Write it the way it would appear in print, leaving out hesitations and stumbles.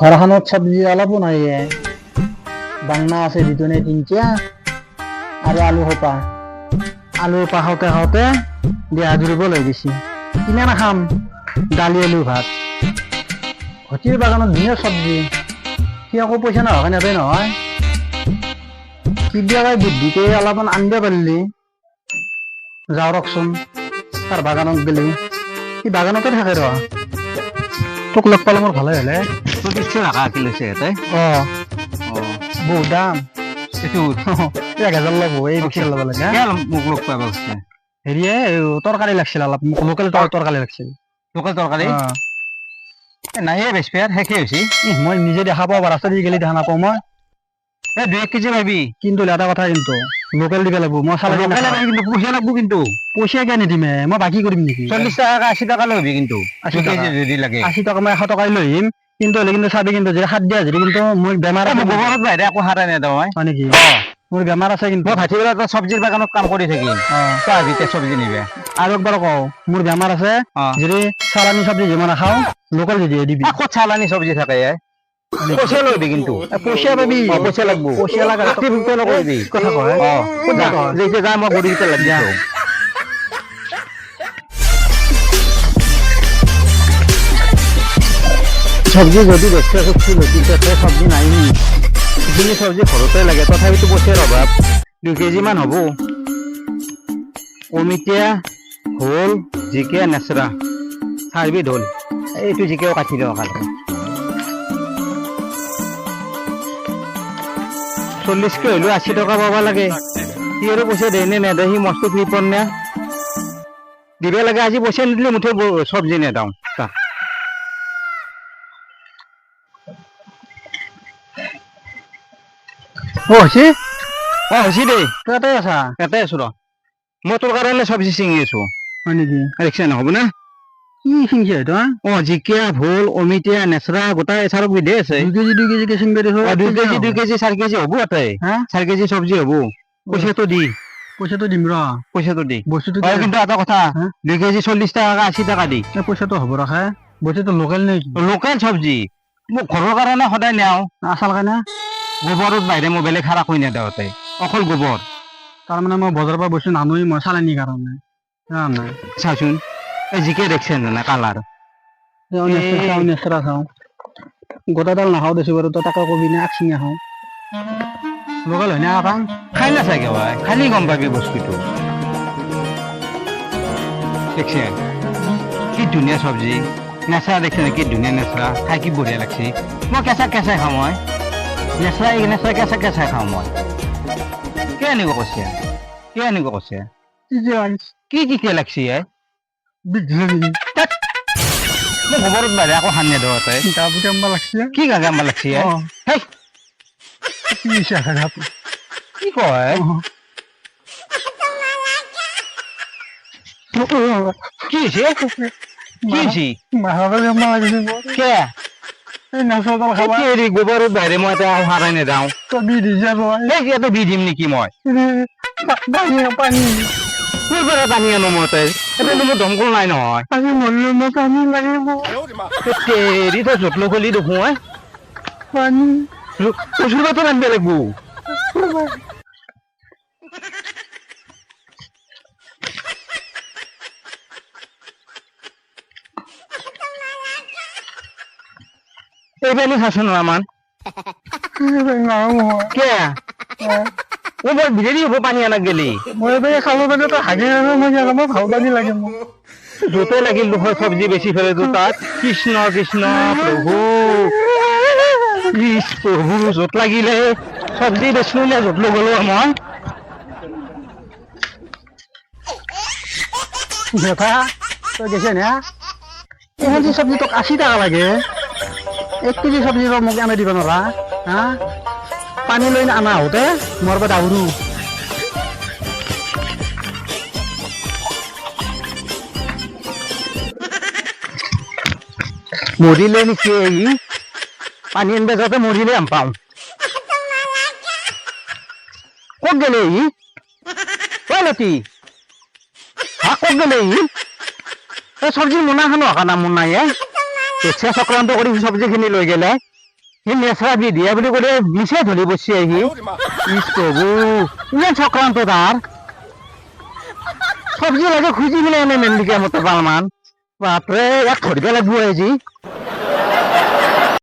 ঘৰখনত চব্জি অলপো নাই বাংনা আছে দুজনে তিনটা আৰু আলু সোপা খাওঁতে খাওঁতে দেহা দুৰ্বল হৈ গৈছে। কিমান খাম দালি আলু ভাত। ঘটিৰ বাগানত ধুনীয়া চব্জি, সি আকৌ পইচা নোহোৱাকে নেদে নহয়। কেতিয়াবা বুদ্ধিতে অলপমান আনিব পাৰিলি যাওঁ ৰকচোন তাৰ বাগানত গেলি। সি বাগানতে থাকে ৰ, তোক লগ পালে মোৰ ভালে হলে। বহুত দাম। 1000 ল'ব এই ৰিক্সা ল'ব লাগে। হেৰিয়ে তৰকাৰী লাগিছিল অলপ, মোক লোকেল তৰকাৰী লাগিছিল। লোকেল তৰকাৰী নাইয়ে বেচপেয়াৰ শেষে হৈছে। মই নিজে দেখা পাওঁ, ৰাস্তা দি গেলি দেখা নাপাওঁ মই। 2-1 কেজি পাবি কিন্তু এটা কথা, কিন্তু লোকেল দিব লাগিব। মই চালে কিন্তু পইচা লাগব, কিন্তু পইচা কিয় নিদিমে, মই বাকী কৰিম নেকি? 40 টাকা 80 টাকা লৈ কিন্তু 80 2 টকা কেজি যদি লাগে 80 টকা মই 100 টকাই লৈ আহিম। কিন্তু হ'লে কিন্তু চাবি, কিন্তু যদি 7 দিয়া যদি কিন্তু মোৰ বেমাৰ আছে। গোবৰত বাহিৰে একো সাৰ নেদাও মই। হয় নেকি? মোৰ বেমাৰ আছে কিন্তু। মই ভাটিবেলা চব্জিৰ বাগানত কাম কৰি থাকিম, তই আহিবি চব্জি নিবে। আৰু একবাৰ কওঁ, মোৰ বেমাৰ আছে। যদি চালানি চব্জি যিমান নাখাওঁ, লোকেল যদি দিবি। ক'ত চালানি চব্জি থাকে? পইচা লবি, কিন্তু পইচা পাবি। পইচা লাগব। পইচা লাগা নকৰিবি কথা কয়। যেতিয়া যাই মই গৰুকেইটা লাগি যাওঁ। চব্জি যদি বেচতে খুঁজছিল, কিন্তু চব্জি নাই। যিখিনি চব্জি ঘৰতে লাগে, তথাপিতো পইচাৰ অভাৱ। 2 কেজি মান হ'ব। অমিতা, ভোল, জিকা, নেচৰা 4 বিধ হ'ল। এইটো জিকাও কাটি দিওঁ কালি। 40কে হ'লেও 80 টকা পাব লাগে। সি আৰু পইচা দিয়ে নে নেদে, সি মস্ত কৃপণ নে দিব লাগে। আজি পইচা নিদিলে মুঠে চব্জি নেদাওঁ। হৈছে হৈছে দেই, তাতে আছা? ইয়াতে আছো ৰ। মই তোৰ কাৰণে চব্জি ছিঙি আছো। হয় নেকি? ৰিক্সা নহ'ব না? কি চিঙিছে এইটো? জিকা, ভোল, অমিতা, নেচৰা গোটাই 4 বিধে আছে। 2 কেজি চিঙিব দিছো। 2 কেজি 2 কেজি 4 কেজি হ'ব এটাই। 4 কেজি চব্জি হ'ব। পইচাটো দি পইচাটো দিম ৰ। পইচাটো দি বস্তুটো কিন্তু এটা কথা, 2 কেজি 40 টাকা 80 টাকা দি। পইচাটো হ'ব ৰখা। বস্তুটো লোকেল নেকি? লোকেল চব্জি মোক ঘৰৰ কাৰণে সদায় নিয়াও। আচাল কাৰণে গোবৰত বাহিৰে মই বেলেগ সাৰ একো নেদাওতে, অকল গোবৰ। তাৰমানে মই বজাৰৰ পৰা বস্তু নানোৱেই, মই চালানিৰ কাৰণে। চাচোন এই জিকে দেখছেন না কালাৰ। নেচৰা খাওঁ, গোটাডাল নাখাওঁ দেছো বাৰু। তই তাকে কবি নে চিঙি খাওঁ? লোকেল হয় না এটা? খাই নাচাগে ভাই, খালি গম পাবি বস্তুটো। দেখছেন কি ধুনীয়া চব্জি। নেচৰা দেখছেন কি ধুনীয়া নেচৰা, খাই কি বঢ়িয়া লাগছে। মই কেঁচা খাওঁ। মই নেচৰা কেঁচা খাওঁ মই। কিয় আনিব কৈছে? কি লাগছে? মই গোবৰত বাহিৰে আকৌ সাৰ নেদাওতে। কি গাঁজাম্বা লাগছে? কি কয়? কি হৈছে? গোবৰত বাহিৰে মই এটা সাৰাই নেদাও। ইয়াতে দি দিম নেকি মই? পানী আনো মই মোৰ দমকল নাই নহয়। তই যত্ন কৰিলি দেখো কচুৰ পাতৰ আনিব লাগিব। এই পানী খাচোন আমাৰ বিজেৰি হ'ব পানী আনাক গেলি। য'তে লাগিল দুখৰ চব্জি বেছি ফেলে তাত। কৃষ্ণ কৃষ্ণ প্ৰভু প্ৰভু, য'ত লাগিলে চব্জি বেচলো নে য'ত গলো মই। তই গেছে না? চব্জি তোক 80 টাকা লাগে। 1 কেজি চব্জি মোক আনি দিব নোৱাৰা? পানী লৈ আনা আহোঁতে মোৰ পৰা দাউৰো। মৰিলে নেকি? পানী আনিব যাওঁতে মৰিলে আম পাওঁ। ক'ত গেলে লতি? ক'ত গেলে? চব্জিৰ মোনাখানো অহা না মোৰ নাই। চক্ৰান্ত কৰি চব্জি খিনি লৈ গেলে। সি নেচৰা দি দিয়া বুলি ক'লে মিছে ধৰি বসি আহি ইস প্ৰভু ইমান চক্ৰান্ত তাৰ চব্জি লাগে খুঁজি পেলাই এনে মেলিকে মতো পালমান বাপৰে ইয়াক ধৰিব লাগিব আজি